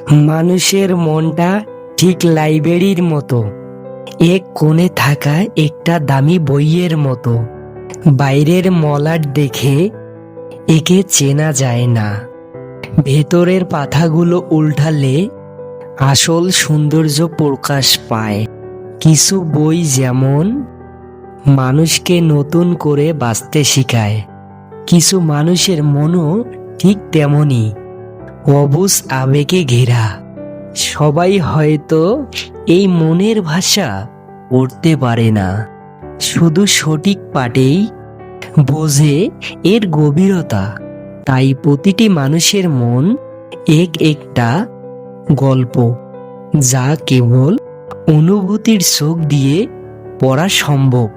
মানুষের মনটা ঠিক লাইব্রেরির মতো, এক কোণে থাকা একটা দামি বইয়ের মতো। বাইরের মলাট দেখে একে চেনা যায় না, ভেতরের পাতাগুলো উল্টালে আসল সৌন্দর্য প্রকাশ পায়। কিছু বই যেমন মানুষকে নতুন করে বাঁচতে শেখায়, কিছু মানুষের মনও ঠিক তেমনই, অবুঝ আবেগে ঘেরা। সবাই হয়তো এই মনের ভাষা পড়তে পারে না, শুধু সঠিক পাঠেই বোঝে এর গভীরতা। তাই প্রতিটি মানুষের মন এক একটা গল্প, যা কেবল অনুভূতির চোখ দিয়ে পড়া সম্ভব।